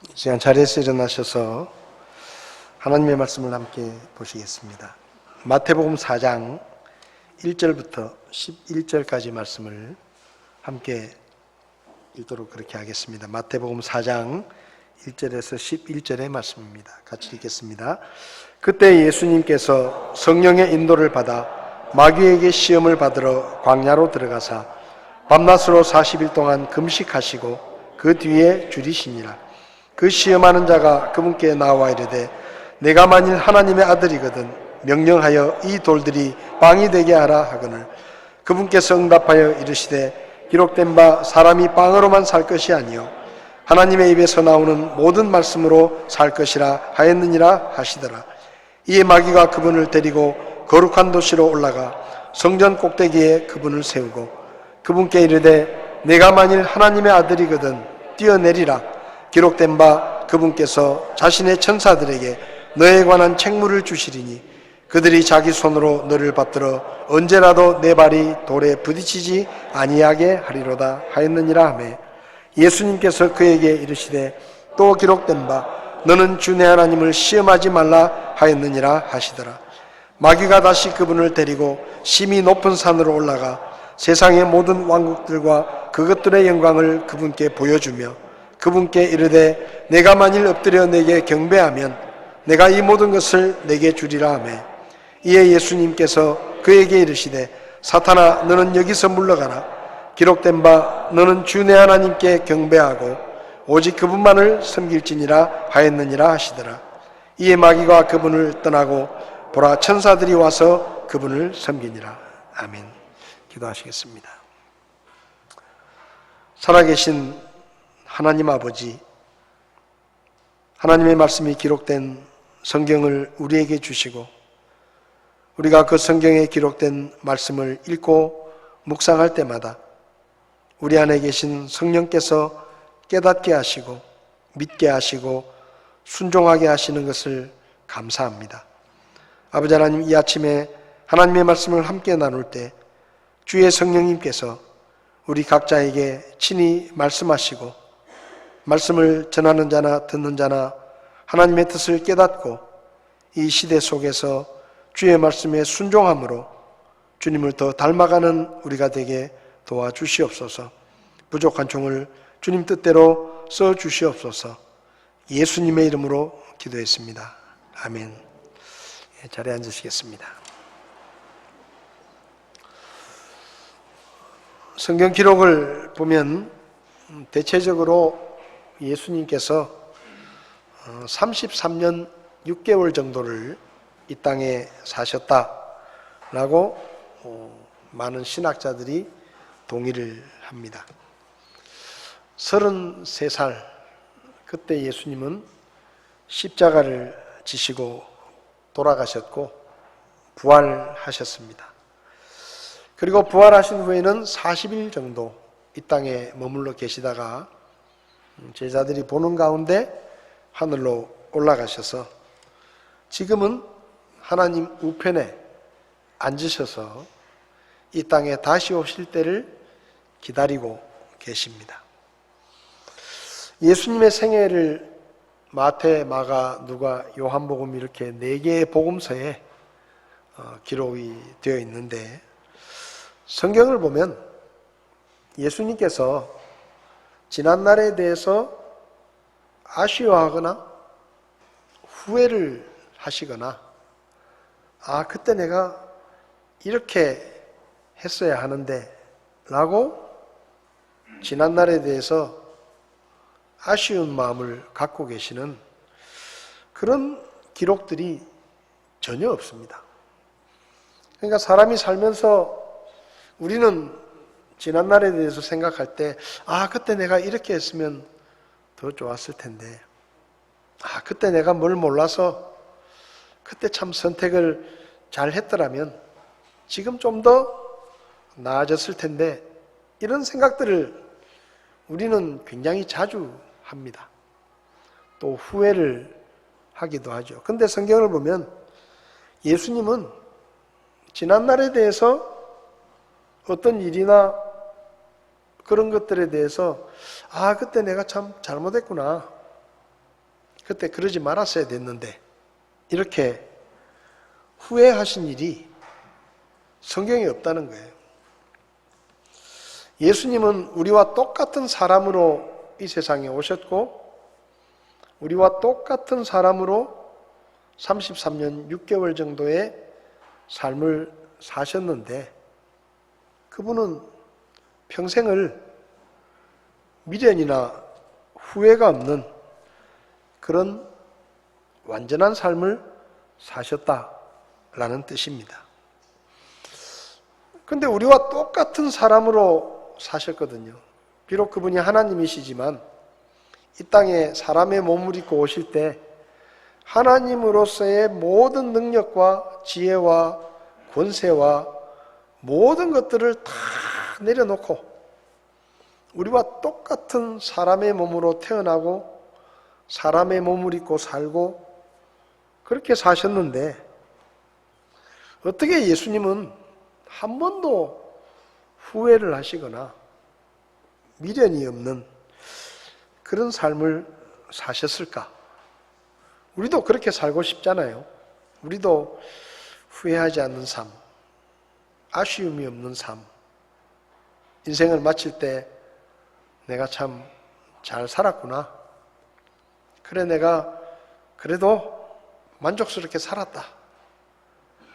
이 시간 자리에서 일어나셔서 하나님의 말씀을 함께 보시겠습니다. 마태복음 4장 1절부터 11절까지 말씀을 함께 읽도록 그렇게 하겠습니다. 마태복음 4장 1절에서 11절의 말씀입니다. 같이 읽겠습니다. 그때 예수님께서 성령의 인도를 받아 마귀에게 시험을 받으러 광야로 들어가사 밤낮으로 40일 동안 금식하시고 그 뒤에 줄이시니라. 그 시험하는 자가 그분께 나와 이르되 내가 만일 하나님의 아들이거든 명령하여 이 돌들이 빵이 되게 하라 하거늘 그분께서 응답하여 이르시되 기록된 바 사람이 빵으로만 살 것이 아니요 하나님의 입에서 나오는 모든 말씀으로 살 것이라 하였느니라 하시더라. 이에 마귀가 그분을 데리고 거룩한 도시로 올라가 성전 꼭대기에 그분을 세우고 그분께 이르되 내가 만일 하나님의 아들이거든 뛰어내리라. 기록된 바 그분께서 자신의 천사들에게 너에 관한 책무를 주시리니 그들이 자기 손으로 너를 받들어 언제라도 내 발이 돌에 부딪히지 아니하게 하리로다 하였느니라 하매 예수님께서 그에게 이르시되 또 기록된 바 너는 주 내 하나님을 시험하지 말라 하였느니라 하시더라. 마귀가 다시 그분을 데리고 심히 높은 산으로 올라가 세상의 모든 왕국들과 그것들의 영광을 그분께 보여주며 그분께 이르되 내가 만일 엎드려 내게 경배하면 내가 이 모든 것을 내게 주리라 하매 이에 예수님께서 그에게 이르시되 사탄아 너는 여기서 물러가라. 기록된 바 너는 주 내 하나님께 경배하고 오직 그분만을 섬길지니라 하였느니라 하시더라. 이에 마귀가 그분을 떠나고 보라 천사들이 와서 그분을 섬기니라. 아멘. 기도하시겠습니다. 살아계신 하나님 아버지, 하나님의 말씀이 기록된 성경을 우리에게 주시고 우리가 그 성경에 기록된 말씀을 읽고 묵상할 때마다 우리 안에 계신 성령께서 깨닫게 하시고 믿게 하시고 순종하게 하시는 것을 감사합니다. 아버지 하나님, 이 아침에 하나님의 말씀을 함께 나눌 때 주의 성령님께서 우리 각자에게 친히 말씀하시고 말씀을 전하는 자나 듣는 자나 하나님의 뜻을 깨닫고 이 시대 속에서 주의 말씀에 순종함으로 주님을 더 닮아가는 우리가 되게 도와주시옵소서. 부족한 종을 주님 뜻대로 써주시옵소서. 예수님의 이름으로 기도했습니다. 아멘. 자리에 앉으시겠습니다. 성경 기록을 보면 대체적으로 예수님께서 33년 6개월 정도를 이 땅에 사셨다라고 많은 신학자들이 동의를 합니다. 33살 그때 예수님은 십자가를 지시고 돌아가셨고 부활하셨습니다. 그리고 부활하신 후에는 40일 정도 이 땅에 머물러 계시다가 제자들이 보는 가운데 하늘로 올라가셔서 지금은 하나님 우편에 앉으셔서 이 땅에 다시 오실 때를 기다리고 계십니다. 예수님의 생애를 마태, 마가, 누가, 요한복음 이렇게 4개의 복음서에 기록이 되어 있는데 성경을 보면 예수님께서 지난날에 대해서 아쉬워하거나 후회를 하시거나 그때 내가 이렇게 했어야 하는데 라고 지난날에 대해서 아쉬운 마음을 갖고 계시는 그런 기록들이 전혀 없습니다. 그러니까 사람이 살면서 우리는 지난날에 대해서 생각할 때 그때 내가 이렇게 했으면 더 좋았을 텐데 그때 내가 뭘 몰라서 그때 참 선택을 잘 했더라면 지금 좀 더 나아졌을 텐데 이런 생각들을 우리는 굉장히 자주 합니다. 또 후회를 하기도 하죠. 근데 성경을 보면 예수님은 지난날에 대해서 어떤 일이나 그런 것들에 대해서 그때 내가 참 잘못했구나 그때 그러지 말았어야 됐는데 이렇게 후회하신 일이 성경에 없다는 거예요. 예수님은 우리와 똑같은 사람으로 이 세상에 오셨고 우리와 똑같은 사람으로 33년 6개월 정도의 삶을 사셨는데 그분은 평생을 미련이나 후회가 없는 그런 완전한 삶을 사셨다라는 뜻입니다. 그런데 우리와 똑같은 사람으로 사셨거든요. 비록 그분이 하나님이시지만 이 땅에 사람의 몸을 입고 오실 때 하나님으로서의 모든 능력과 지혜와 권세와 모든 것들을 다 내려놓고 우리와 똑같은 사람의 몸으로 태어나고 사람의 몸을 입고 살고 그렇게 사셨는데 어떻게 예수님은 한 번도 후회를 하시거나 미련이 없는 그런 삶을 사셨을까? 우리도 그렇게 살고 싶잖아요. 우리도 후회하지 않는 삶, 아쉬움이 없는 삶, 인생을 마칠 때 내가 참 잘 살았구나. 그래, 내가 그래도 만족스럽게 살았다.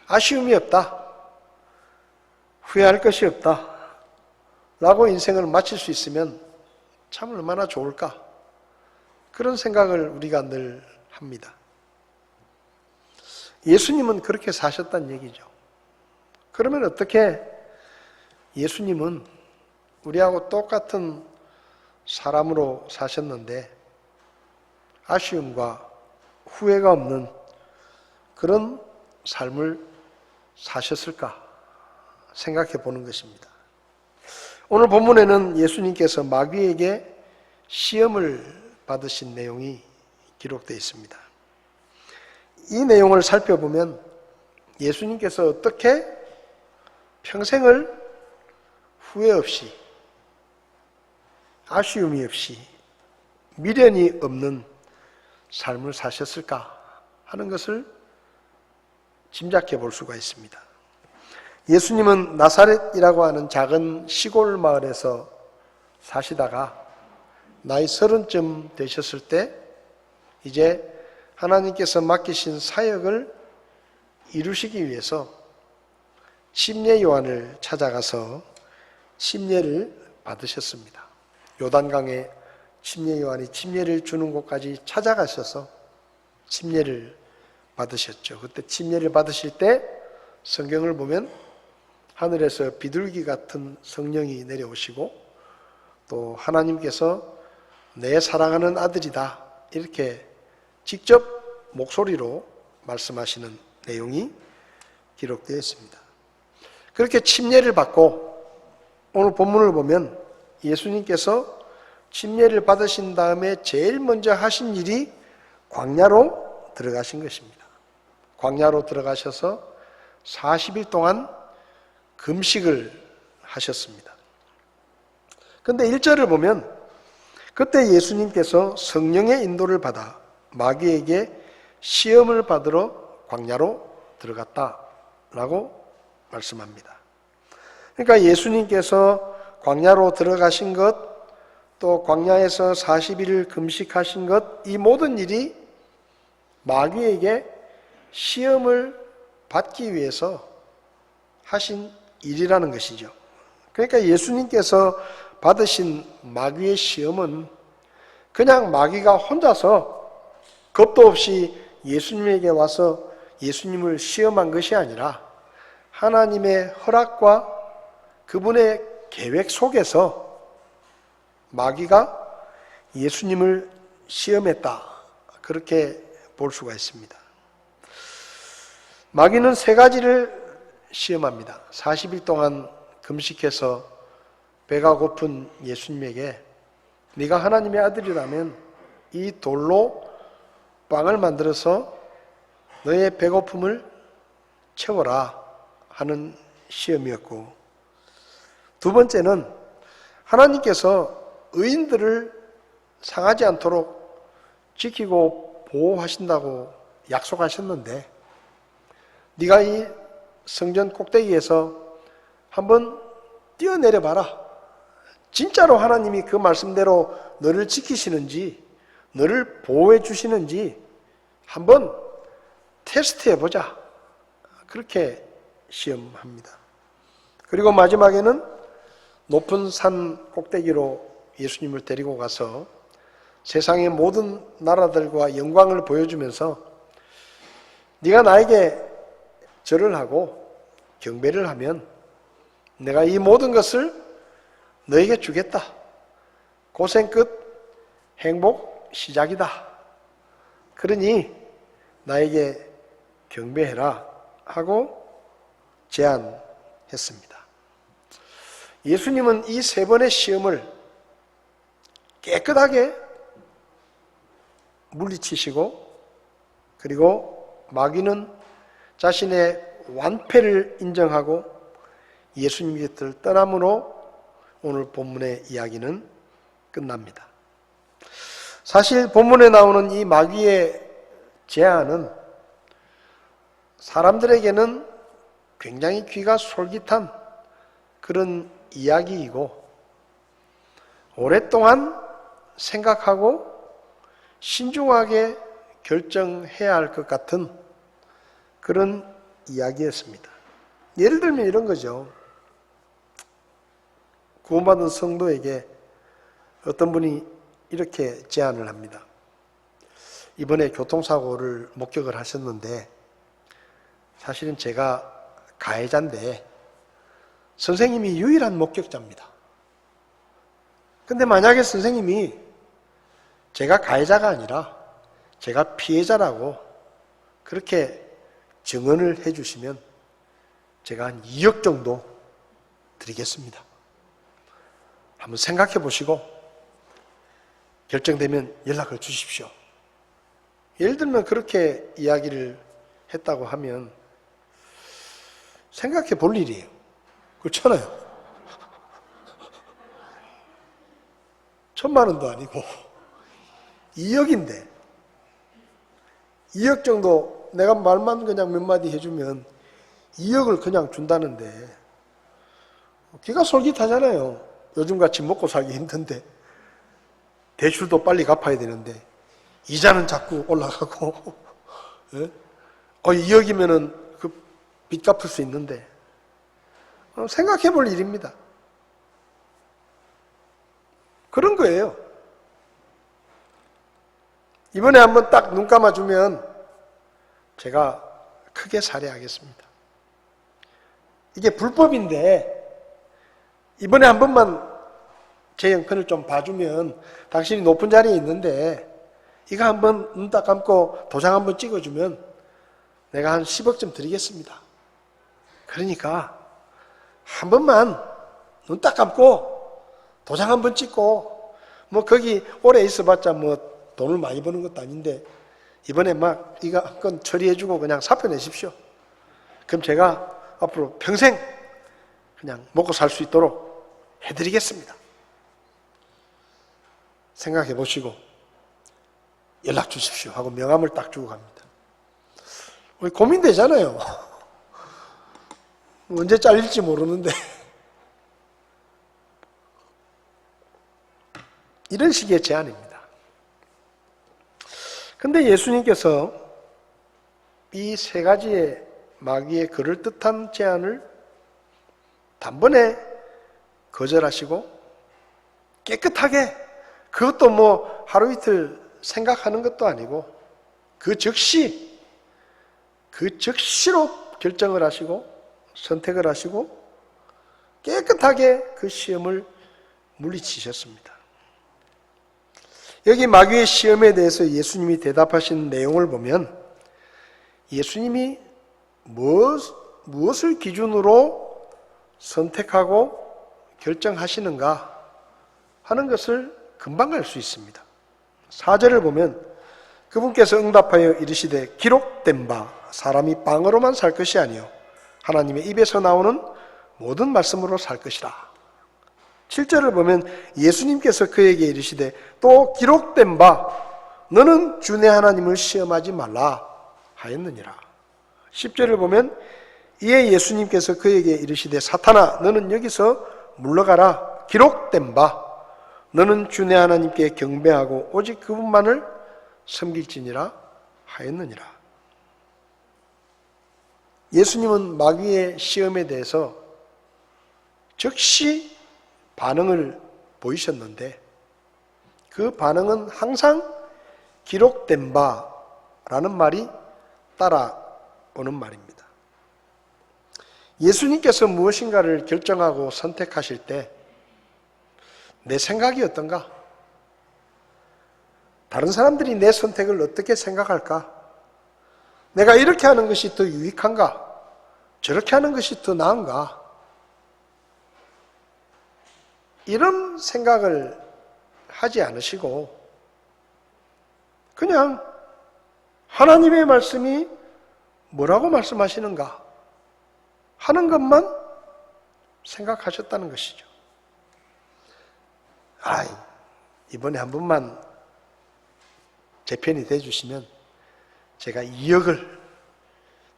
아쉬움이 없다. 후회할 것이 없다. 라고 인생을 마칠 수 있으면 참 얼마나 좋을까? 그런 생각을 우리가 늘 합니다. 예수님은 그렇게 사셨다는 얘기죠. 그러면 어떻게 예수님은 우리하고 똑같은 사람으로 사셨는데 아쉬움과 후회가 없는 그런 삶을 사셨을까 생각해 보는 것입니다. 오늘 본문에는 예수님께서 마귀에게 시험을 받으신 내용이 기록되어 있습니다. 이 내용을 살펴보면 예수님께서 어떻게 평생을 후회 없이 아쉬움이 없이 미련이 없는 삶을 사셨을까 하는 것을 짐작해 볼 수가 있습니다. 예수님은 나사렛이라고 하는 작은 시골 마을에서 사시다가 나이 30쯤 되셨을 때 이제 하나님께서 맡기신 사역을 이루시기 위해서 침례 요한을 찾아가서 침례를 받으셨습니다. 요단강에 침례 요한이 침례를 주는 곳까지 찾아가셔서 침례를 받으셨죠. 그때 침례를 받으실 때 성경을 보면 하늘에서 비둘기 같은 성령이 내려오시고 또 하나님께서 내 사랑하는 아들이다 이렇게 직접 목소리로 말씀하시는 내용이 기록되어 있습니다. 그렇게 침례를 받고 오늘 본문을 보면 예수님께서 침례를 받으신 다음에 제일 먼저 하신 일이 광야로 들어가신 것입니다. 광야로 들어가셔서 40일 동안 금식을 하셨습니다. 그런데 1절을 보면 그때 예수님께서 성령의 인도를 받아 마귀에게 시험을 받으러 광야로 들어갔다라고 말씀합니다. 그러니까 예수님께서 광야로 들어가신 것, 또 광야에서 40일을 금식하신 것, 이 모든 일이 마귀에게 시험을 받기 위해서 하신 일이라는 것이죠. 그러니까 예수님께서 받으신 마귀의 시험은 그냥 마귀가 혼자서 겁도 없이 예수님에게 와서 예수님을 시험한 것이 아니라 하나님의 허락과 그분의 계획 속에서 마귀가 예수님을 시험했다. 그렇게 볼 수가 있습니다. 마귀는 세 가지를 시험합니다. 40일 동안 금식해서 배가 고픈 예수님에게 네가 하나님의 아들이라면 이 돌로 빵을 만들어서 너의 배고픔을 채워라 하는 시험이었고, 두 번째는 하나님께서 의인들을 상하지 않도록 지키고 보호하신다고 약속하셨는데 네가 이 성전 꼭대기에서 한번 뛰어내려 봐라. 진짜로 하나님이 그 말씀대로 너를 지키시는지, 너를 보호해 주시는지 한번 테스트해 보자. 그렇게 시험합니다. 그리고 마지막에는 높은 산 꼭대기로 예수님을 데리고 가서 세상의 모든 나라들과 영광을 보여주면서 네가 나에게 절을 하고 경배를 하면 내가 이 모든 것을 너에게 주겠다. 고생 끝 행복 시작이다. 그러니 나에게 경배해라 하고 제안했습니다. 예수님은 이 세 번의 시험을 깨끗하게 물리치시고 그리고 마귀는 자신의 완패를 인정하고 예수님 곁을 떠남으로 오늘 본문의 이야기는 끝납니다. 사실 본문에 나오는 이 마귀의 제안은 사람들에게는 굉장히 귀가 솔깃한 그런 이야기이고 오랫동안 생각하고 신중하게 결정해야 할 것 같은 그런 이야기였습니다. 예를 들면 이런 거죠. 구원받은 성도에게 어떤 분이 이렇게 제안을 합니다. 이번에 교통사고를 목격을 하셨는데 사실은 제가 가해자인데 선생님이 유일한 목격자입니다. 근데 만약에 선생님이 제가 가해자가 아니라 제가 피해자라고 그렇게 증언을 해주시면 제가 한 2억 정도 드리겠습니다. 한번 생각해 보시고 결정되면 연락을 주십시오. 예를 들면 그렇게 이야기를 했다고 하면 생각해 볼 일이에요. 그렇잖아요. 1,000만 원도 아니고 2억인데 2억 정도 내가 말만 그냥 몇 마디 해주면 2억을 그냥 준다는데 귀가 솔깃하잖아요. 요즘같이 먹고 살기 힘든데 대출도 빨리 갚아야 되는데 이자는 자꾸 올라가고 2억이면은 그 빚 갚을 수 있는데 생각해 볼 일입니다. 그런 거예요. 이번에 한번 딱 눈 감아주면 제가 크게 살해하겠습니다. 이게 불법인데 이번에 한 번만 제 형편을 좀 봐주면 당신이 높은 자리에 있는데 이거 한번 눈 딱 감고 도장 한번 찍어주면 내가 한 10억쯤 드리겠습니다. 그러니까 한 번만 눈 딱 감고 도장 한번 찍고 뭐 거기 오래 있어봤자 뭐 돈을 많이 버는 것도 아닌데 이번에 막 이거 한 건 처리해주고 그냥 사표 내십시오. 그럼 제가 앞으로 평생 그냥 먹고 살 수 있도록 해드리겠습니다. 생각해 보시고 연락 주십시오 하고 명함을 딱 주고 갑니다. 고민되잖아요. 언제 잘릴지 모르는데 이런 식의 제안입니다. 근데 예수님께서 이 세 가지의 마귀의 그럴듯한 제안을 단번에 거절하시고 깨끗하게 그것도 뭐 하루 이틀 생각하는 것도 아니고 그 즉시로 결정을 하시고 선택을 하시고 깨끗하게 그 시험을 물리치셨습니다. 여기 마귀의 시험에 대해서 예수님이 대답하신 내용을 보면 예수님이 무엇을 기준으로 선택하고 결정하시는가 하는 것을 금방 알 수 있습니다. 4절을 보면 그분께서 응답하여 이르시되 기록된 바 사람이 빵으로만 살 것이 아니요 하나님의 입에서 나오는 모든 말씀으로 살 것이라. 7절을 보면 예수님께서 그에게 이르시되 또 기록된 바 너는 주 내 하나님을 시험하지 말라 하였느니라. 10절을 보면 이에 예수님께서 그에게 이르시되 사탄아 너는 여기서 물러가라. 기록된 바 너는 주 내 하나님께 경배하고 오직 그분만을 섬길지니라 하였느니라. 예수님은 마귀의 시험에 대해서 즉시 반응을 보이셨는데 그 반응은 항상 기록된 바라는 말이 따라오는 말입니다. 예수님께서 무엇인가를 결정하고 선택하실 때 내 생각이 어떤가? 다른 사람들이 내 선택을 어떻게 생각할까? 내가 이렇게 하는 것이 더 유익한가? 저렇게 하는 것이 더 나은가? 이런 생각을 하지 않으시고 그냥 하나님의 말씀이 뭐라고 말씀하시는가 하는 것만 생각하셨다는 것이죠. 이번에 한 번만 제 편이 돼주시면 제가 2억을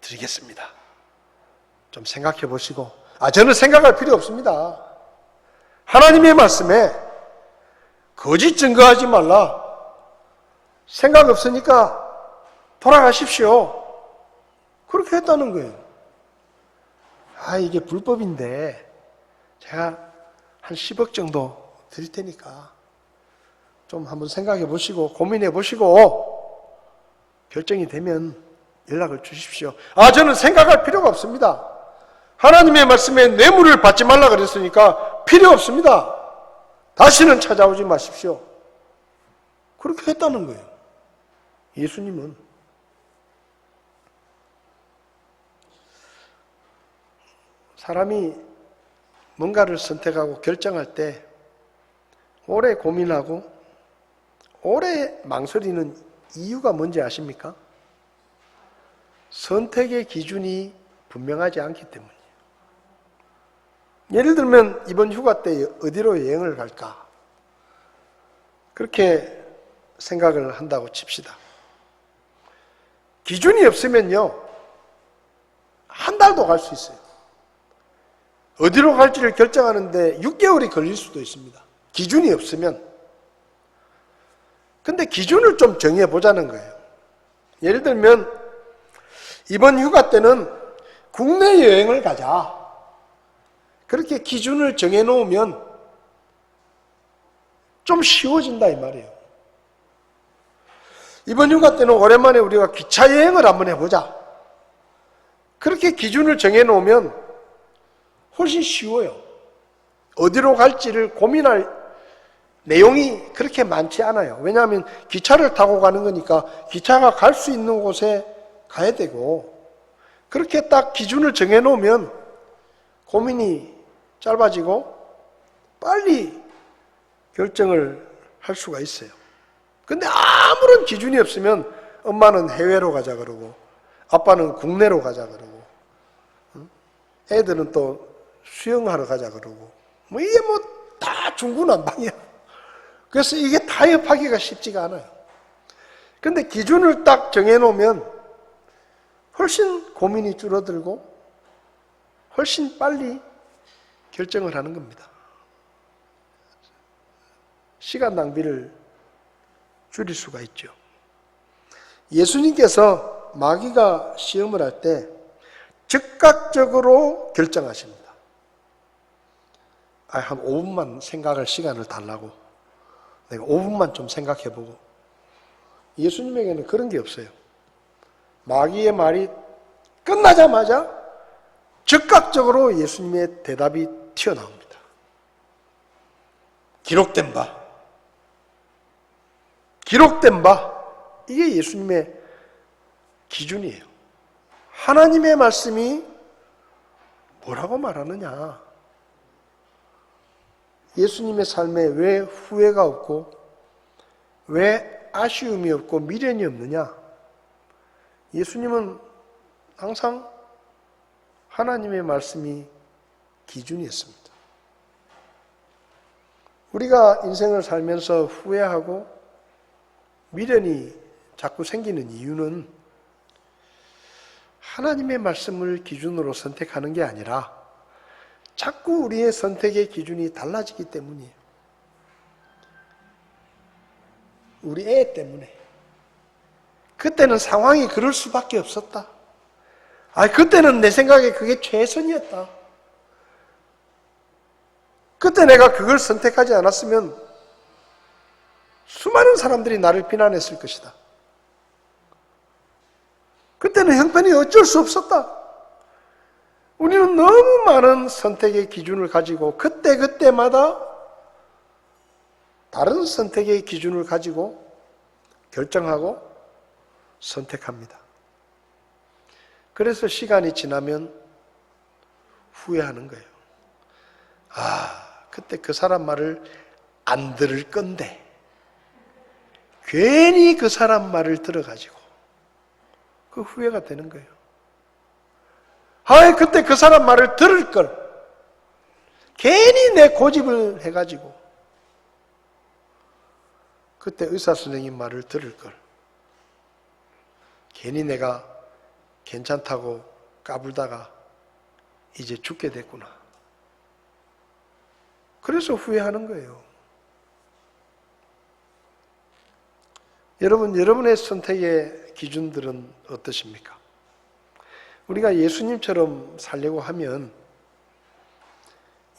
드리겠습니다. 좀 생각해 보시고 저는 생각할 필요 없습니다. 하나님의 말씀에 거짓 증거하지 말라. 생각 없으니까 돌아가십시오. 그렇게 했다는 거예요. 이게 불법인데 제가 한 10억 정도 드릴 테니까 좀 한번 생각해 보시고 고민해 보시고 결정이 되면 연락을 주십시오. 저는 생각할 필요가 없습니다. 하나님의 말씀에 뇌물을 받지 말라 그랬으니까 필요 없습니다. 다시는 찾아오지 마십시오. 그렇게 했다는 거예요. 예수님은. 사람이 뭔가를 선택하고 결정할 때 오래 고민하고 오래 망설이는 이유가 뭔지 아십니까? 선택의 기준이 분명하지 않기 때문이에요. 예를 들면 이번 휴가 때 어디로 여행을 갈까? 그렇게 생각을 한다고 칩시다. 기준이 없으면요, 한 달도 갈 수 있어요. 어디로 갈지를 결정하는데 6개월이 걸릴 수도 있습니다. 기준이 없으면. 근데 기준을 좀 정해보자는 거예요. 예를 들면 이번 휴가 때는 국내 여행을 가자. 그렇게 기준을 정해놓으면 좀 쉬워진다 이 말이에요. 이번 휴가 때는 오랜만에 우리가 기차 여행을 한번 해보자. 그렇게 기준을 정해놓으면 훨씬 쉬워요. 어디로 갈지를 고민할 내용이 그렇게 많지 않아요. 왜냐하면 기차를 타고 가는 거니까 기차가 갈 수 있는 곳에 가야 되고, 그렇게 딱 기준을 정해놓으면 고민이 짧아지고 빨리 결정을 할 수가 있어요. 근데 아무런 기준이 없으면 엄마는 해외로 가자 그러고 아빠는 국내로 가자 그러고 애들은 또 수영하러 가자 그러고 이게 다 중구난방이야. 그래서 이게 타협하기가 쉽지가 않아요. 근데 기준을 딱 정해놓으면 훨씬 고민이 줄어들고 훨씬 빨리 결정을 하는 겁니다. 시간 낭비를 줄일 수가 있죠. 예수님께서 마귀가 시험을 할 때 즉각적으로 결정하십니다. 한 5분만 생각할 시간을 달라고. 내가 5분만 좀 생각해보고. 예수님에게는 그런 게 없어요. 마귀의 말이 끝나자마자 즉각적으로 예수님의 대답이 튀어나옵니다. 기록된 바. 기록된 바. 이게 예수님의 기준이에요. 하나님의 말씀이 뭐라고 말하느냐. 예수님의 삶에 왜 후회가 없고 왜 아쉬움이 없고 미련이 없느냐. 예수님은 항상 하나님의 말씀이 기준이었습니다. 우리가 인생을 살면서 후회하고 미련이 자꾸 생기는 이유는 하나님의 말씀을 기준으로 선택하는 게 아니라 자꾸 우리의 선택의 기준이 달라지기 때문이에요. 우리 애 때문에. 그때는 상황이 그럴 수밖에 없었다. 그때는 내 생각에 그게 최선이었다. 그때 내가 그걸 선택하지 않았으면 수많은 사람들이 나를 비난했을 것이다. 그때는 형편이 어쩔 수 없었다. 우리는 너무 많은 선택의 기준을 가지고 그때마다 다른 선택의 기준을 가지고 결정하고 선택합니다. 그래서 시간이 지나면 후회하는 거예요. 그때 그 사람 말을 안 들을 건데 괜히 그 사람 말을 들어가지고 그 후회가 되는 거예요. 그때 그 사람 말을 들을 걸. 괜히 내 고집을 해가지고 그때 의사 선생님 말을 들을 걸. 괜히 내가 괜찮다고 까불다가 이제 죽게 됐구나. 그래서 후회하는 거예요. 여러분, 여러분의 선택의 기준들은 어떠십니까? 우리가 예수님처럼 살려고 하면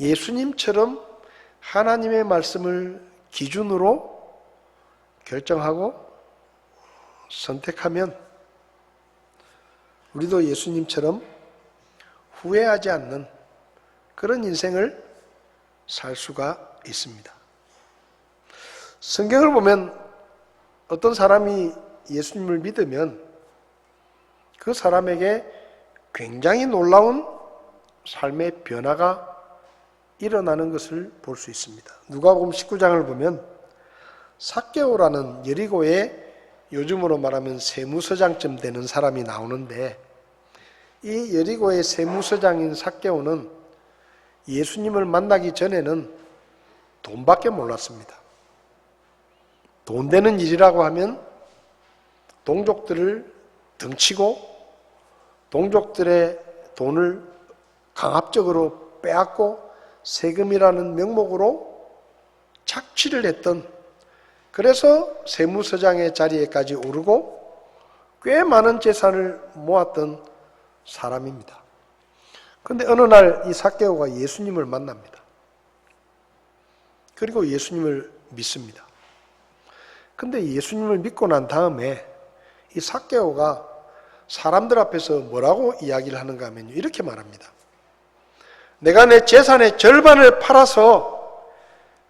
예수님처럼 하나님의 말씀을 기준으로 결정하고 선택하면 우리도 예수님처럼 후회하지 않는 그런 인생을 살 수가 있습니다. 성경을 보면 어떤 사람이 예수님을 믿으면 그 사람에게 굉장히 놀라운 삶의 변화가 일어나는 것을 볼 수 있습니다. 누가복음 19장을 보면 삭개오라는 여리고의 요즘으로 말하면 세무서장쯤 되는 사람이 나오는데 이 여리고의 세무서장인 삭개오는 예수님을 만나기 전에는 돈밖에 몰랐습니다. 돈 되는 일이라고 하면 동족들을 등치고 동족들의 돈을 강압적으로 빼앗고 세금이라는 명목으로 착취를 했던, 그래서 세무서장의 자리에까지 오르고 꽤 많은 재산을 모았던 사람입니다. 그런데 어느 날 이 삭개오가 예수님을 만납니다. 그리고 예수님을 믿습니다. 근데 예수님을 믿고 난 다음에 이 삭개오가 사람들 앞에서 뭐라고 이야기를 하는가 하면 이렇게 말합니다. 내가 내 재산의 절반을 팔아서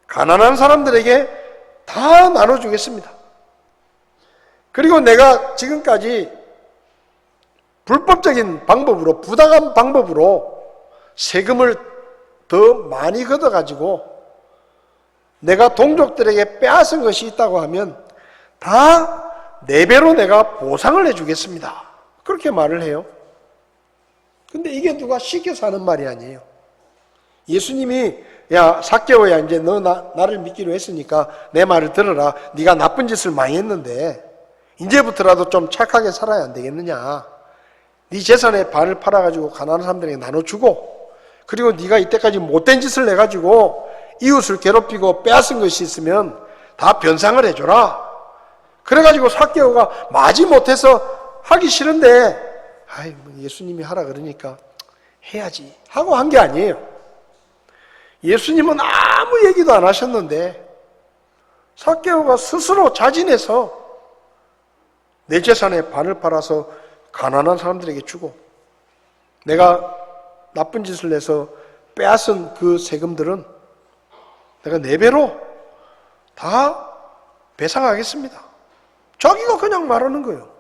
가난한 사람들에게 다 나눠주겠습니다. 그리고 내가 지금까지 불법적인 방법으로, 부당한 방법으로 세금을 더 많이 걷어가지고 내가 동족들에게 빼앗은 것이 있다고 하면 다 4배로 내가 보상을 해주겠습니다. 그렇게 말을 해요. 근데 이게 누가 시켜서 하는 말이 아니에요. 예수님이 야 삭개오야, 이제 너 나를 믿기로 했으니까 내 말을 들어라. 네가 나쁜 짓을 많이 했는데 이제부터라도 좀 착하게 살아야 안 되겠느냐. 네 재산의 반을 팔아가지고 가난한 사람들에게 나눠주고, 그리고 네가 이때까지 못된 짓을 해가지고 이웃을 괴롭히고 빼앗은 것이 있으면 다 변상을 해줘라. 그래가지고 삭개오가 마지못해서 하기 싫은데 예수님이 하라 그러니까 해야지 하고 한 게 아니에요. 예수님은 아무 얘기도 안 하셨는데 삭개오가 스스로 자진해서 내 재산의 반을 팔아서 가난한 사람들에게 주고, 내가 나쁜 짓을 해서 빼앗은 그 세금들은 내가 4배로 다 배상하겠습니다. 자기가 그냥 말하는 거예요.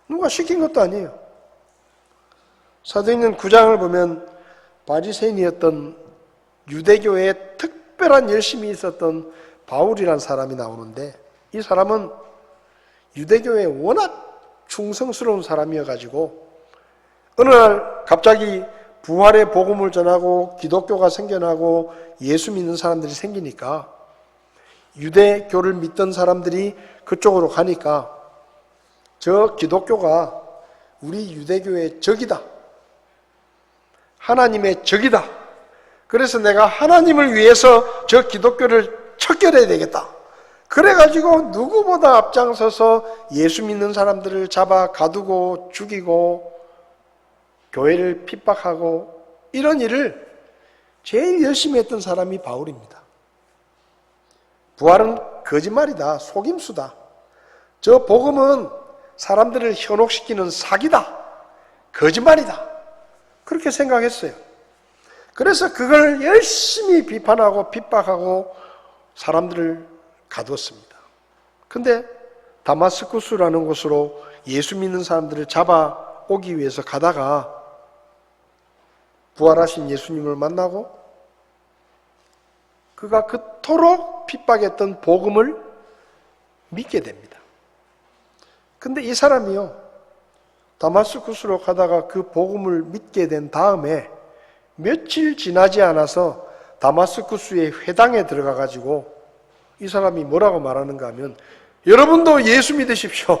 누가 시킨 것도 아니에요. 사도행전 9장을 보면 바리새인이었던 유대교에 특별한 열심이 있었던 바울이라는 사람이 나오는데, 이 사람은 유대교에 워낙 충성스러운 사람이어가지고 어느 날 갑자기 부활의 복음을 전하고 기독교가 생겨나고 예수 믿는 사람들이 생기니까 유대교를 믿던 사람들이 그쪽으로 가니까 저 기독교가 우리 유대교의 적이다. 하나님의 적이다. 그래서 내가 하나님을 위해서 저 기독교를 척결해야 되겠다. 그래가지고 누구보다 앞장서서 예수 믿는 사람들을 잡아 가두고 죽이고 교회를 핍박하고 이런 일을 제일 열심히 했던 사람이 바울입니다. 부활은 거짓말이다. 속임수다. 저 복음은 사람들을 현혹시키는 사기다. 거짓말이다. 그렇게 생각했어요. 그래서 그걸 열심히 비판하고 핍박하고 사람들을 가두었습니다. 근데 다마스쿠스라는 곳으로 예수 믿는 사람들을 잡아오기 위해서 가다가 부활하신 예수님을 만나고 그가 그토록 핍박했던 복음을 믿게 됩니다. 근데 이 사람이요, 다마스쿠스로 가다가 그 복음을 믿게 된 다음에 며칠 지나지 않아서 다마스쿠스의 회당에 들어가 가지고 이 사람이 뭐라고 말하는가 하면, 여러분도 예수 믿으십시오.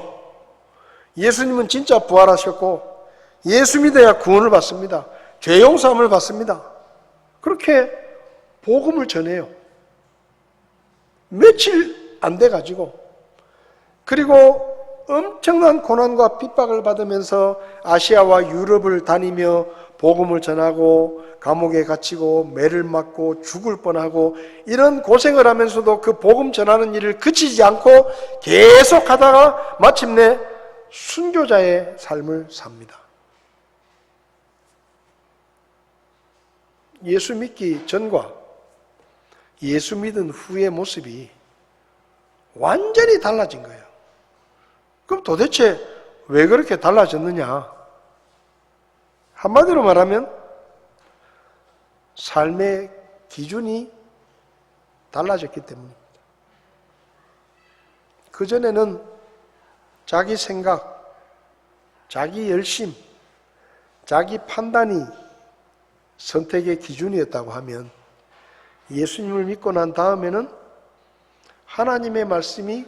예수님은 진짜 부활하셨고 예수 믿어야 구원을 받습니다. 죄 용서함을 받습니다. 그렇게 복음을 전해요. 며칠 안 돼 가지고. 그리고 엄청난 고난과 핍박을 받으면서 아시아와 유럽을 다니며 복음을 전하고 감옥에 갇히고 매를 맞고 죽을 뻔하고 이런 고생을 하면서도 그 복음 전하는 일을 그치지 않고 계속 하다가 마침내 순교자의 삶을 삽니다. 예수 믿기 전과 예수 믿은 후의 모습이 완전히 달라진 거예요. 그럼 도대체 왜 그렇게 달라졌느냐? 한마디로 말하면 삶의 기준이 달라졌기 때문입니다. 그전에는 자기 생각, 자기 열심, 자기 판단이 선택의 기준이었다고 하면 예수님을 믿고 난 다음에는 하나님의 말씀이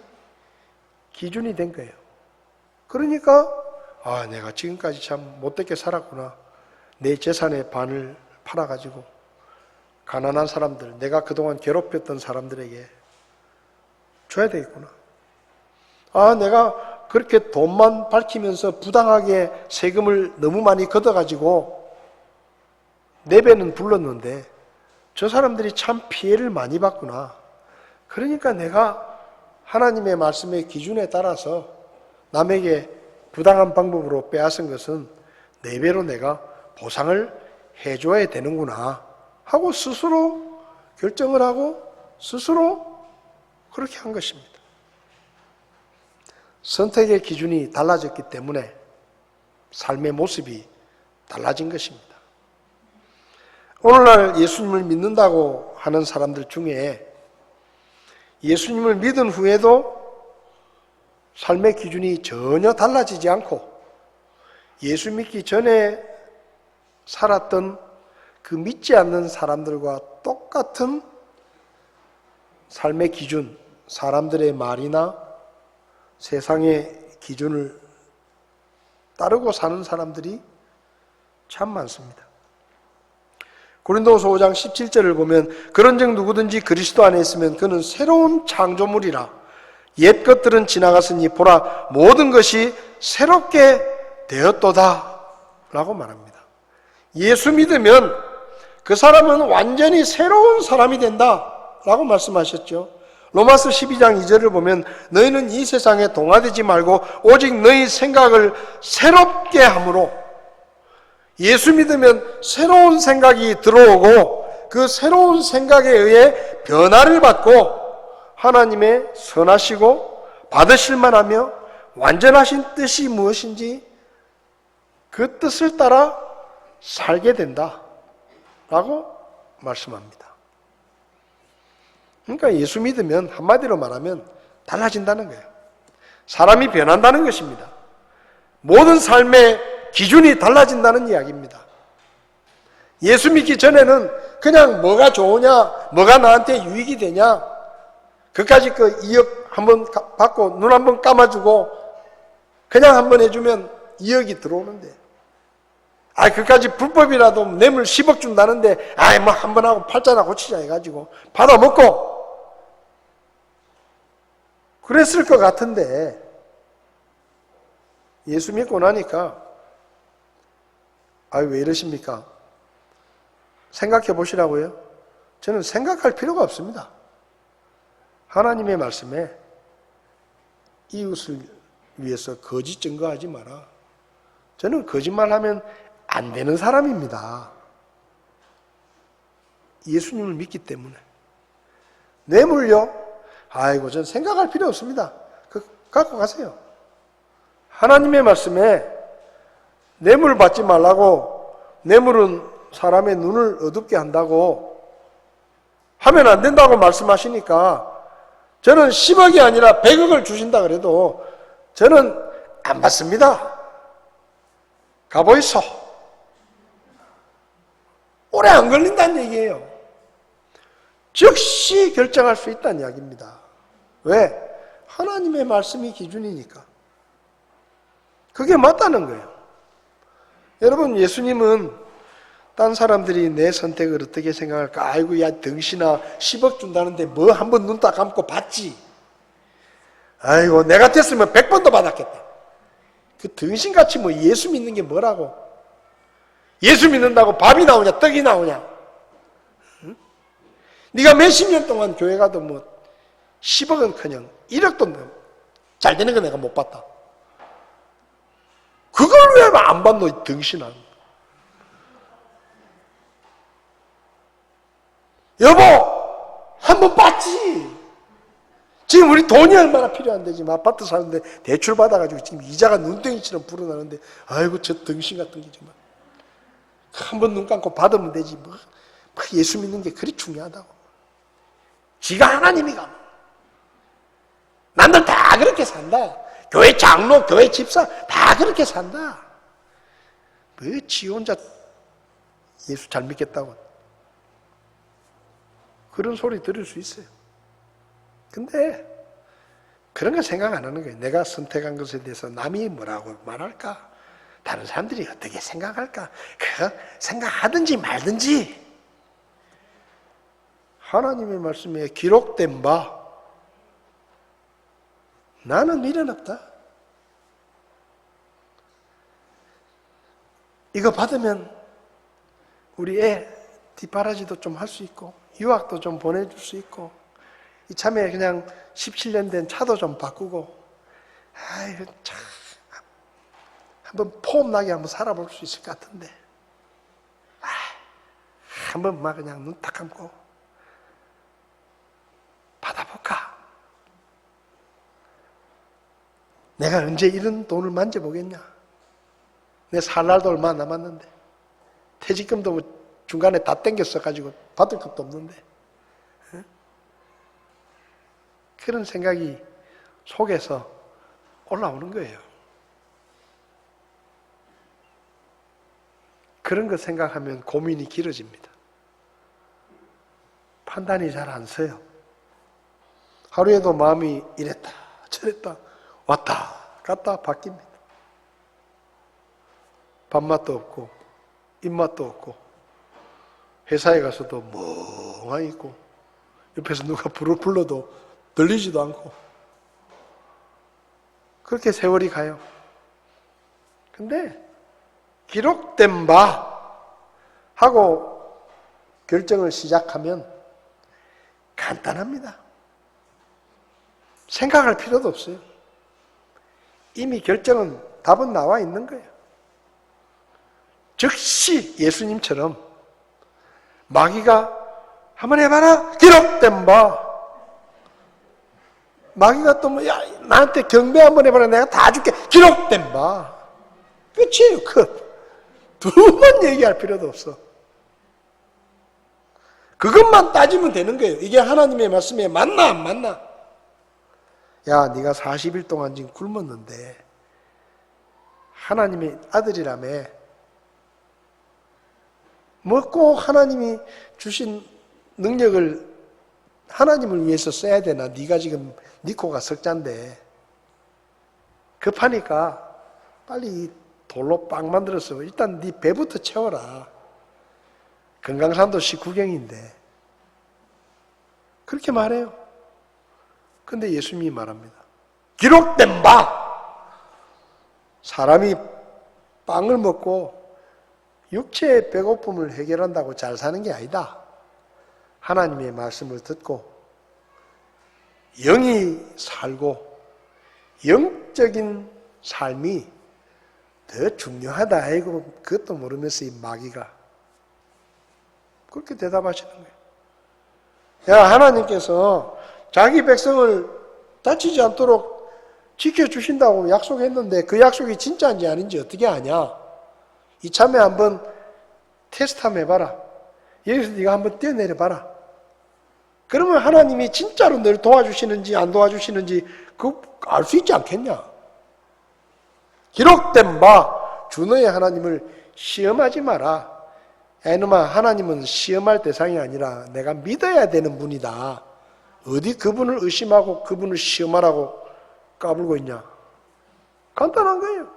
기준이 된 거예요. 그러니까 내가 지금까지 참 못되게 살았구나. 내 재산의 반을 팔아가지고 가난한 사람들, 내가 그동안 괴롭혔던 사람들에게 줘야 되겠구나. 내가 그렇게 돈만 밝히면서 부당하게 세금을 너무 많이 걷어가지고 내 배는 불렀는데 저 사람들이 참 피해를 많이 받구나. 그러니까 내가 하나님의 말씀의 기준에 따라서 남에게 부당한 방법으로 빼앗은 것은 4배로 내가 보상을 해줘야 되는구나 하고 스스로 결정을 하고 스스로 그렇게 한 것입니다. 선택의 기준이 달라졌기 때문에 삶의 모습이 달라진 것입니다. 오늘날 예수님을 믿는다고 하는 사람들 중에 예수님을 믿은 후에도 삶의 기준이 전혀 달라지지 않고 예수 믿기 전에 살았던 그 믿지 않는 사람들과 똑같은 삶의 기준, 사람들의 말이나 세상의 기준을 따르고 사는 사람들이 참 많습니다. 고린도후서 5장 17절을 보면 그런즉 누구든지 그리스도 안에 있으면 그는 새로운 창조물이라 옛 것들은 지나갔으니 보라 모든 것이 새롭게 되었도다 라고 말합니다. 예수 믿으면 그 사람은 완전히 새로운 사람이 된다 라고 말씀하셨죠. 로마서 12장 2절을 보면 너희는 이 세상에 동화되지 말고 오직 너희 생각을 새롭게 함으로, 예수 믿으면 새로운 생각이 들어오고 그 새로운 생각에 의해 변화를 받고 하나님의 선하시고 받으실 만하며 완전하신 뜻이 무엇인지 그 뜻을 따라 살게 된다 라고 말씀합니다. 그러니까 예수 믿으면 한마디로 말하면 달라진다는 거예요. 사람이 변한다는 것입니다. 모든 삶의 기준이 달라진다는 이야기입니다. 예수 믿기 전에는 그냥 뭐가 좋으냐, 뭐가 나한테 유익이 되냐, 그까짓 그 2억 한번 받고 눈 한번 감아주고 그냥 한번 해주면 2억이 들어오는데, 그까짓 불법이라도 뇌물 10억 준다는데, 뭐 한번 하고 팔자나 고치자 해가지고 받아먹고 그랬을 것 같은데, 예수 믿고 나니까 왜 이러십니까? 생각해 보시라고요? 저는 생각할 필요가 없습니다. 하나님의 말씀에 이웃을 위해서 거짓 증거하지 마라. 저는 거짓말하면 안 되는 사람입니다. 예수님을 믿기 때문에. 뇌물요? 전 생각할 필요 없습니다. 갖고 가세요. 하나님의 말씀에 뇌물 받지 말라고, 뇌물은 사람의 눈을 어둡게 한다고 하면 안 된다고 말씀하시니까 저는 10억이 아니라 100억을 주신다 그래도 저는 안 받습니다. 가보이소. 오래 안 걸린다는 얘기예요. 즉시 결정할 수 있다는 이야기입니다. 왜? 하나님의 말씀이 기준이니까. 그게 맞다는 거예요. 여러분, 예수님은 딴 사람들이 내 선택을 어떻게 생각할까? 야 등신아 10억 준다는데 뭐 한번 눈 딱 감고 받지. 내 같았으면 100번도 받았겠다. 그 등신같이 예수 믿는 게 뭐라고? 예수 믿는다고 밥이 나오냐 떡이 나오냐? 응? 네가 몇십 년 동안 교회 가도 10억은커녕 1억도 잘 되는 거 내가 못 봤다. 그걸 왜 안 받노 이 등신아? 여보, 한번 봤지. 지금 우리 돈이 얼마나 필요한데 지금 아파트 사는데 대출 받아가지고 지금 이자가 눈덩이처럼 불어나는데 저 등신 같은 게 정말 한번 눈 감고 받으면 되지 예수 믿는 게 그리 중요하다고. 지가 하나님이가 남들 다 그렇게 산다. 교회 장로, 교회 집사 다 그렇게 산다. 지 혼자 예수 잘 믿겠다고 그런 소리 들을 수 있어요. 근데 그런 거 생각 안 하는 거예요. 내가 선택한 것에 대해서 남이 뭐라고 말할까? 다른 사람들이 어떻게 생각할까? 그거 생각하든지 말든지 하나님의 말씀에 기록된 바 나는 미련 없다. 이거 받으면 우리 애 뒷바라지도 좀 할 수 있고 유학도 좀 보내줄 수 있고 이참에 그냥 17년 된 차도 좀 바꾸고 참 한번 폼나게 한번 살아볼 수 있을 것 같은데 한번 그냥 눈 딱 감고 받아볼까? 내가 언제 이런 돈을 만져보겠냐? 내 살 날도 얼마 남았는데 퇴직금도 중간에 다 땡겼어가지고 받을 것도 없는데 그런 생각이 속에서 올라오는 거예요. 그런 거 생각하면 고민이 길어집니다. 판단이 잘 안 서요. 하루에도 마음이 이랬다 저랬다 왔다 갔다 바뀝니다. 밥맛도 없고 입맛도 없고 회사에 가서도 멍하니 있고 옆에서 누가 불러도 들리지도 않고 그렇게 세월이 가요. 근데 기록된 바 하고 결정을 시작하면 간단합니다. 생각할 필요도 없어요. 이미 결정은 답은 나와 있는 거예요. 즉시 예수님처럼 마귀가 한번 해봐라 기록된 바 마귀가 또 나한테 경배 한번 해봐라 내가 다 줄게 기록된 바 끝이에요. 끝. 두 번 얘기할 필요도 없어. 그것만 따지면 되는 거예요. 이게 하나님의 말씀에 맞나 안 맞나? 야 네가 40일 동안 지금 굶었는데 하나님의 아들이라며 뭐 꼭 하나님이 주신 능력을 하나님을 위해서 써야 되나? 네가 지금 네 코가 석잔데 급하니까 빨리 이 돌로 빵 만들어서 일단 네 배부터 채워라. 금강산도 식후경인데 그렇게 말해요. 근데 예수님이 말합니다. 기록된 바 사람이 빵을 먹고 육체의 배고픔을 해결한다고 잘 사는 게 아니다. 하나님의 말씀을 듣고 영이 살고 영적인 삶이 더 중요하다. 아이고 그것도 모르면서 이 마귀가 그렇게 대답하시는 거예요. 야, 하나님께서 자기 백성을 다치지 않도록 지켜주신다고 약속했는데 그 약속이 진짜인지 아닌지 어떻게 아냐? 이참에 한번 테스트 한번 해봐라. 여기서 네가 한번 뛰어내려봐라. 그러면 하나님이 진짜로 너를 도와주시는지 안 도와주시는지 그거 알 수 있지 않겠냐? 기록된 바 주 너의 하나님을 시험하지 마라. 이놈아, 하나님은 시험할 대상이 아니라 내가 믿어야 되는 분이다. 어디 그분을 의심하고 그분을 시험하라고 까불고 있냐? 간단한 거예요.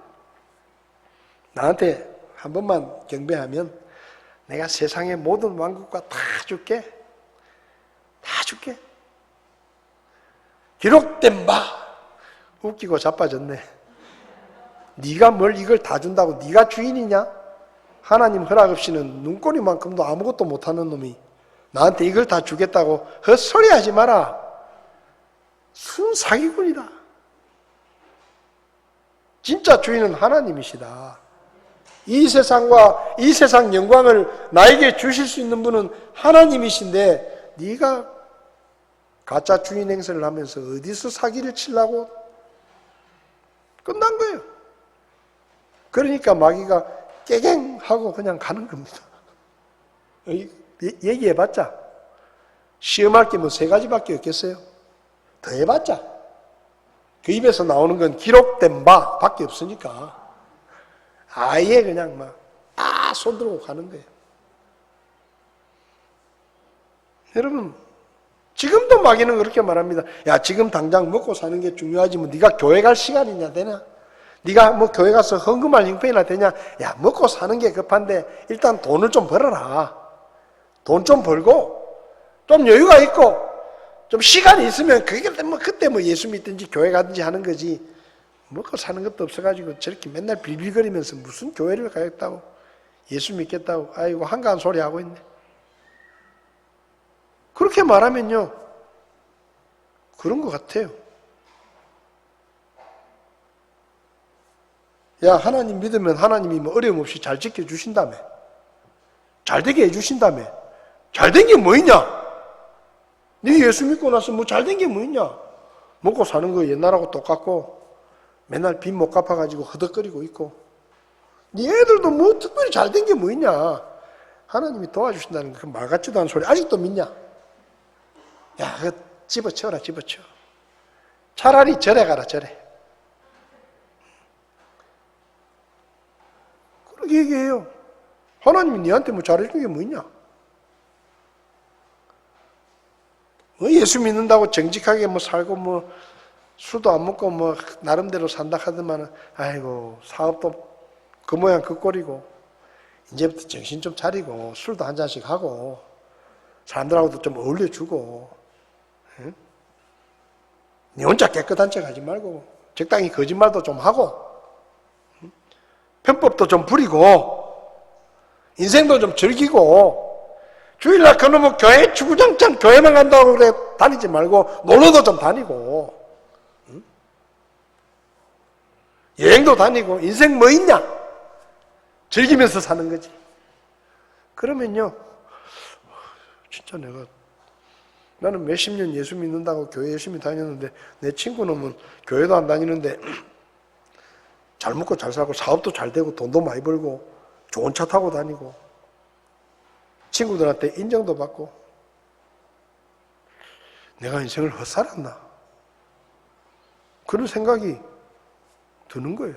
나한테 한 번만 경배하면 내가 세상의 모든 왕국과 다 줄게. 다 줄게. 기록된 바. 웃기고 자빠졌네. 네가 뭘 이걸 다 준다고 네가 주인이냐? 하나님 허락 없이는 눈꼬리만큼도 아무것도 못하는 놈이 나한테 이걸 다 주겠다고 헛소리하지 마라. 순 사기꾼이다. 진짜 주인은 하나님이시다. 이 세상과 이 세상 영광을 나에게 주실 수 있는 분은 하나님이신데 네가 가짜 주인 행세를 하면서 어디서 사기를 치려고? 끝난 거예요. 그러니까 마귀가 깨갱하고 그냥 가는 겁니다. 얘기해봤자 시험할 게 뭐 3가지밖에 없겠어요? 더 해봤자 그 입에서 나오는 건 기록된 바 밖에 없으니까 아예 그냥 막 손 들고 가는 거예요. 여러분 지금도 마귀는 그렇게 말합니다. 야, 지금 당장 먹고 사는 게 중요하지 뭐 네가 교회 갈 시간이냐 되냐? 네가 뭐 교회 가서 헌금할 형편이나 되냐? 야, 먹고 사는 게 급한데 일단 돈을 좀 벌어라. 돈 좀 벌고 좀 여유가 있고 좀 시간이 있으면 그게 뭐 그때 뭐 예수 믿든지 교회 가든지 하는 거지. 먹고 사는 것도 없어가지고 저렇게 맨날 빌빌거리면서 무슨 교회를 가겠다고 예수 믿겠다고 아이고 한가한 소리 하고 있네. 그렇게 말하면요 그런 것 같아요. 야, 하나님 믿으면 하나님이 뭐 어려움 없이 잘 지켜주신다며. 잘 되게 해주신다며. 잘 된 게 뭐 있냐? 네 예수 믿고 나서 뭐 잘 된 게 뭐 있냐? 먹고 사는 거 옛날하고 똑같고 맨날 빚 못 갚아가지고 허덕거리고 있고 네 애들도 뭐 특별히 잘 된 게 뭐 있냐? 하나님이 도와주신다는 그 말 같지도 않은 소리 아직도 믿냐? 야, 그거 집어쳐라, 집어쳐. 차라리 절에 가라, 절에. 그렇게 얘기해요. 하나님이 니한테 뭐 잘해준 게 뭐 있냐? 뭐 예수 믿는다고 정직하게 뭐 살고 뭐 술도 안 먹고 뭐 나름대로 산다 하더만은 아이고 사업도 그 모양 그 꼴이고 이제부터 정신 좀 차리고 술도 한 잔씩 하고 사람들하고도 좀 어울려주고 응? 니 혼자 깨끗한 척 하지 말고 적당히 거짓말도 좀 하고 응? 편법도 좀 부리고 인생도 좀 즐기고 주일날 그놈의 교회 주구장창 교회만 간다고 그래 다니지 말고 놀러도 좀 다니고 응? 여행도 다니고 인생 뭐 있냐? 즐기면서 사는 거지. 그러면요 진짜 나는 몇십 년 예수 믿는다고 교회 열심히 다녔는데 내 친구놈은 교회도 안 다니는데 잘 먹고 잘 살고 사업도 잘 되고 돈도 많이 벌고 좋은 차 타고 다니고 친구들한테 인정도 받고 내가 인생을 헛살았나? 그런 생각이 드는 거예요.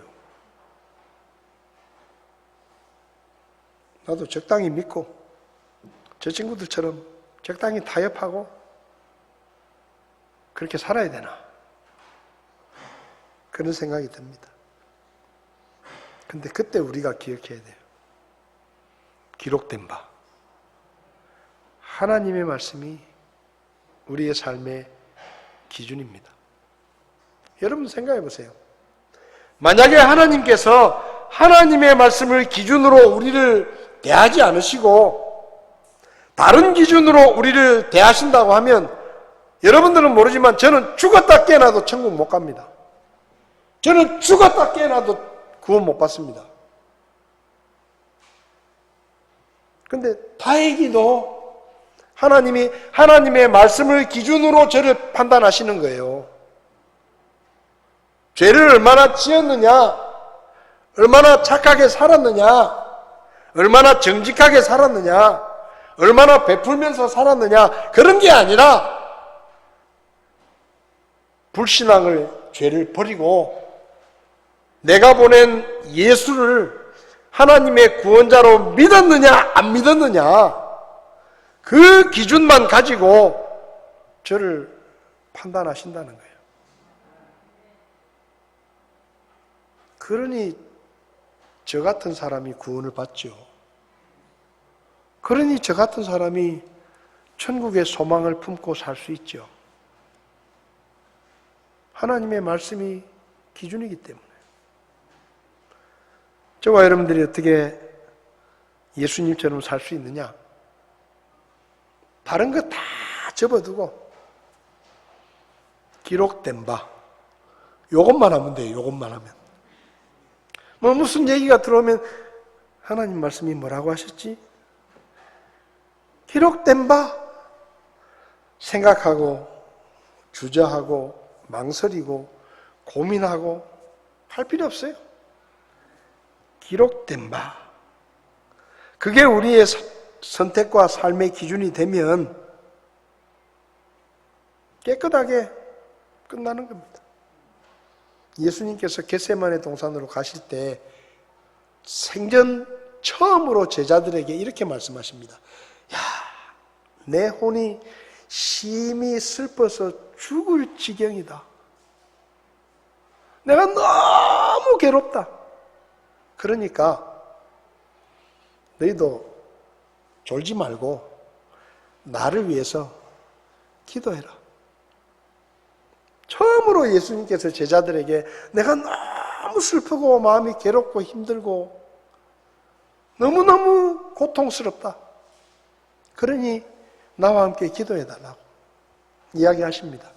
나도 적당히 믿고 저 친구들처럼 적당히 타협하고 그렇게 살아야 되나? 그런 생각이 듭니다. 근데 그때 우리가 기억해야 돼요. 기록된 바. 하나님의 말씀이 우리의 삶의 기준입니다. 여러분 생각해 보세요. 만약에 하나님께서 하나님의 말씀을 기준으로 우리를 대하지 않으시고 다른 기준으로 우리를 대하신다고 하면 여러분들은 모르지만 저는 죽었다 깨어나도 천국 못 갑니다. 저는 죽었다 깨어나도 구원 못 받습니다. 근데 다행히도 하나님이 하나님의 말씀을 기준으로 저를 판단하시는 거예요. 죄를 얼마나 지었느냐, 얼마나 착하게 살았느냐, 얼마나 정직하게 살았느냐, 얼마나 베풀면서 살았느냐, 그런 게 아니라 불신앙을, 죄를 버리고 내가 보낸 예수를 하나님의 구원자로 믿었느냐 안 믿었느냐, 그 기준만 가지고 저를 판단하신다는 거예요. 그러니 저 같은 사람이 구원을 받죠. 그러니 저 같은 사람이 천국의 소망을 품고 살 수 있죠. 하나님의 말씀이 기준이기 때문에. 저와 여러분들이 어떻게 예수님처럼 살 수 있느냐? 다른 거 다 접어두고 기록된 바, 요것만 하면 돼요. 요것만 하면. 뭐 무슨 얘기가 들어오면 하나님 말씀이 뭐라고 하셨지? 기록된 바, 생각하고 주저하고 망설이고 고민하고 할 필요 없어요. 기록된 바. 그게 우리의 선택과 삶의 기준이 되면 깨끗하게 끝나는 겁니다. 예수님께서 겟세마네 동산으로 가실 때 생전 처음으로 제자들에게 이렇게 말씀하십니다. 야, 내 혼이 심히 슬퍼서 죽을 지경이다. 내가 너무 괴롭다. 그러니까 너희도 졸지 말고 나를 위해서 기도해라. 처음으로 예수님께서 제자들에게 내가 너무 슬프고 마음이 괴롭고 힘들고 너무너무 고통스럽다. 그러니 나와 함께 기도해달라고 이야기하십니다.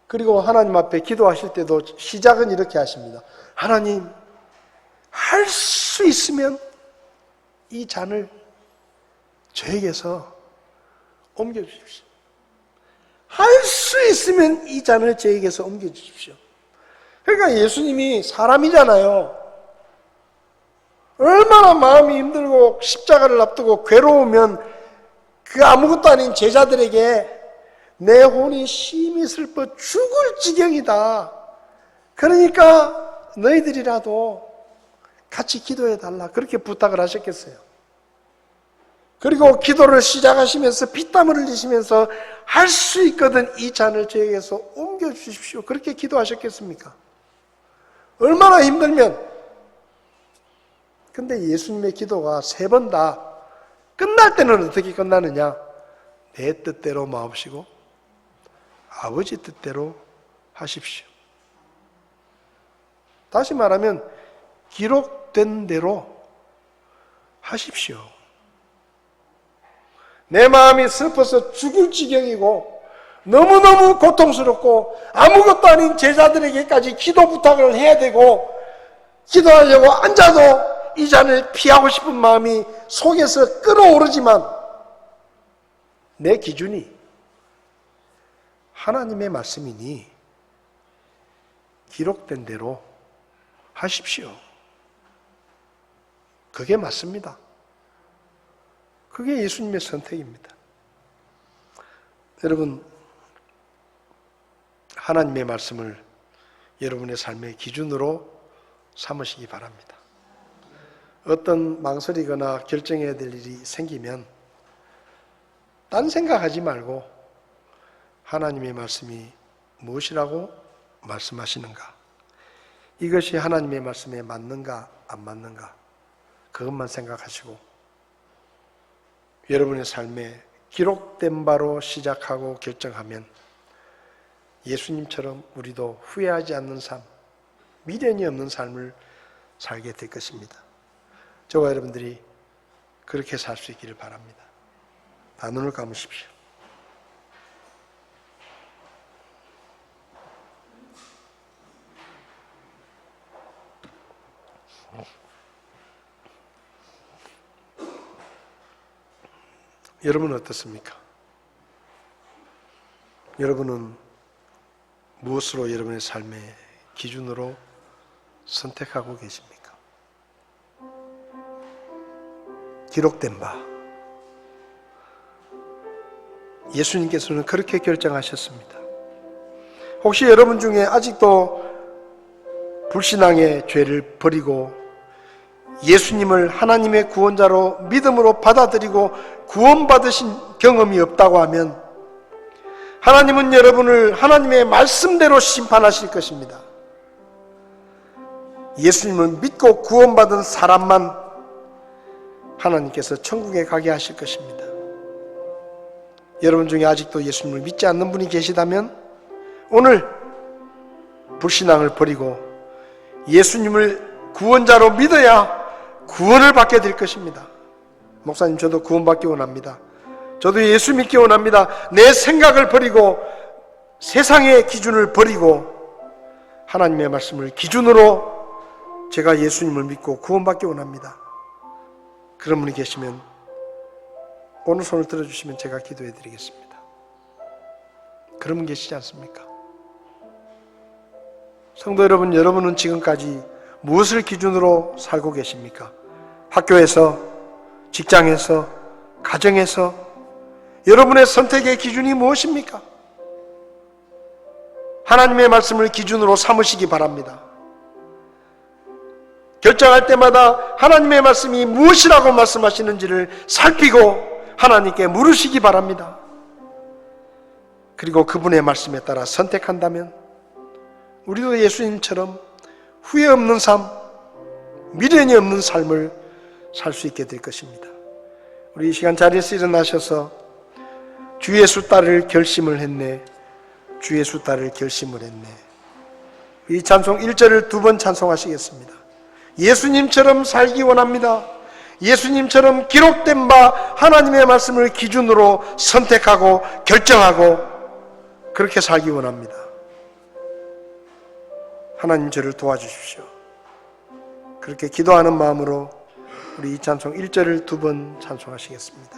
그리고 하나님 앞에 기도하실 때도 시작은 이렇게 하십니다. 하나님, 할 수 있으면 이 잔을 저에게서 옮겨주십시오. 할 수 있으면 이 잔을 저에게서 옮겨주십시오. 그러니까 예수님이 사람이잖아요. 얼마나 마음이 힘들고 십자가를 앞두고 괴로우면 그 아무것도 아닌 제자들에게 내 혼이 심히 슬퍼 죽을 지경이다. 그러니까 너희들이라도 같이 기도해달라. 그렇게 부탁을 하셨겠어요. 그리고 기도를 시작하시면서 피땀을 흘리시면서 할 수 있거든 이 잔을 저에게서 옮겨주십시오. 그렇게 기도하셨겠습니까? 얼마나 힘들면. 근데 예수님의 기도가 3번 다 끝날 때는 어떻게 끝나느냐? 내 뜻대로 마옵시고 아버지 뜻대로 하십시오. 다시 말하면 기록된 대로 하십시오. 내 마음이 슬퍼서 죽을 지경이고 너무너무 고통스럽고 아무것도 아닌 제자들에게까지 기도 부탁을 해야 되고 기도하려고 앉아도 이 잔을 피하고 싶은 마음이 속에서 끓어오르지만 내 기준이 하나님의 말씀이니 기록된 대로 하십시오. 그게 맞습니다. 그게 예수님의 선택입니다. 여러분, 하나님의 말씀을 여러분의 삶의 기준으로 삼으시기 바랍니다. 어떤 망설이거나 결정해야 될 일이 생기면 딴 생각하지 말고 하나님의 말씀이 무엇이라고 말씀하시는가? 이것이 하나님의 말씀에 맞는가 안 맞는가? 그것만 생각하시고 여러분의 삶에 기록된 바로 시작하고 결정하면 예수님처럼 우리도 후회하지 않는 삶, 미련이 없는 삶을 살게 될 것입니다. 저와 여러분들이 그렇게 살 수 있기를 바랍니다. 다 눈을 감으십시오. 여러분은 어떻습니까? 여러분은 무엇으로 여러분의 삶의 기준으로 선택하고 계십니까? 기록된 바 예수님께서는 그렇게 결정하셨습니다. 혹시 여러분 중에 아직도 불신앙의 죄를 버리고 예수님을 하나님의 구원자로 믿음으로 받아들이고 구원받으신 경험이 없다고 하면 하나님은 여러분을 하나님의 말씀대로 심판하실 것입니다. 예수님을 믿고 구원받은 사람만 하나님께서 천국에 가게 하실 것입니다. 여러분 중에 아직도 예수님을 믿지 않는 분이 계시다면 오늘 불신앙을 버리고 예수님을 구원자로 믿어야 구원을 받게 될 것입니다. 목사님, 저도 구원받기 원합니다. 저도 예수 믿기 원합니다. 내 생각을 버리고 세상의 기준을 버리고 하나님의 말씀을 기준으로 제가 예수님을 믿고 구원받기 원합니다. 그런 분이 계시면 오늘 손을 들어주시면 제가 기도해 드리겠습니다. 그런 분 계시지 않습니까? 성도 여러분, 여러분은 지금까지 무엇을 기준으로 살고 계십니까? 학교에서, 직장에서, 가정에서 여러분의 선택의 기준이 무엇입니까? 하나님의 말씀을 기준으로 삼으시기 바랍니다. 결정할 때마다 하나님의 말씀이 무엇이라고 말씀하시는지를 살피고 하나님께 물으시기 바랍니다. 그리고 그분의 말씀에 따라 선택한다면 우리도 예수님처럼 후회 없는 삶, 미련이 없는 삶을 살 수 있게 될 것입니다. 우리 이 시간 자리에서 일어나셔서 주 예수 따를 결심을 했네, 주 예수 따를 결심을 했네. 이 찬송 1절을 2번 찬송하시겠습니다. 예수님처럼 살기 원합니다. 예수님처럼 기록된 바 하나님의 말씀을 기준으로 선택하고 결정하고 그렇게 살기 원합니다. 하나님 저를 도와주십시오. 그렇게 기도하는 마음으로 우리 이 찬송 1절을 2번 찬송하시겠습니다.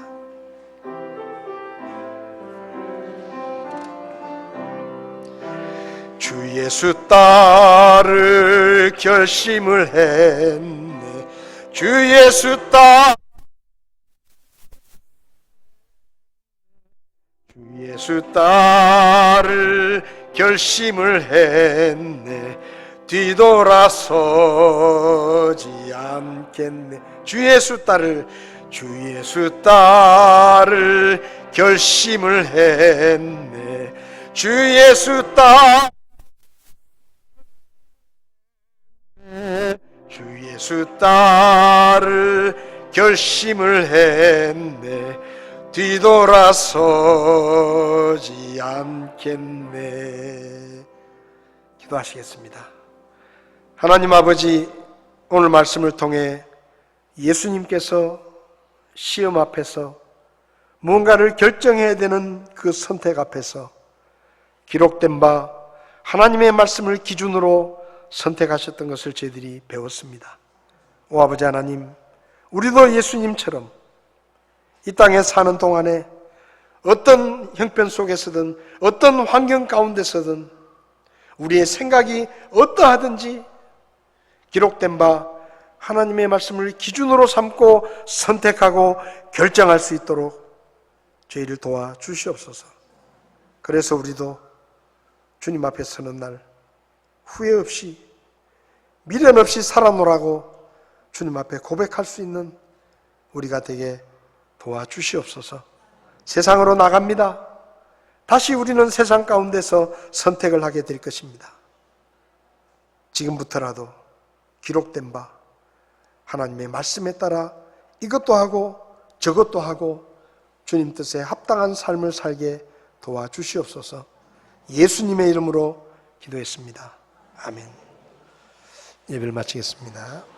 주 예수 따를 결심을 했네, 주 예수 주 예수 따를 결심을 했네, 뒤돌아서지 않겠네. 주 예수 따를 결심을 했네, 주 예수 따를 결심을 했네, 뒤돌아서지 않겠네. 기도하시겠습니다. 하나님 아버지, 오늘 말씀을 통해 예수님께서 시험 앞에서 무언가를 결정해야 되는 그 선택 앞에서 기록된 바 하나님의 말씀을 기준으로 선택하셨던 것을 저희들이 배웠습니다. 오 아버지 하나님, 우리도 예수님처럼 이 땅에 사는 동안에 어떤 형편 속에서든 어떤 환경 가운데서든 우리의 생각이 어떠하든지 기록된 바 하나님의 말씀을 기준으로 삼고 선택하고 결정할 수 있도록 저희를 도와주시옵소서. 그래서 우리도 주님 앞에 서는 날 후회 없이 미련 없이 살아노라고 주님 앞에 고백할 수 있는 우리가 되게 도와주시옵소서. 세상으로 나갑니다. 다시 우리는 세상 가운데서 선택을 하게 될 것입니다. 지금부터라도 기록된 바 하나님의 말씀에 따라 이것도 하고 저것도 하고 주님 뜻에 합당한 삶을 살게 도와주시옵소서. 예수님의 이름으로 기도했습니다. 아멘. 예배를 마치겠습니다.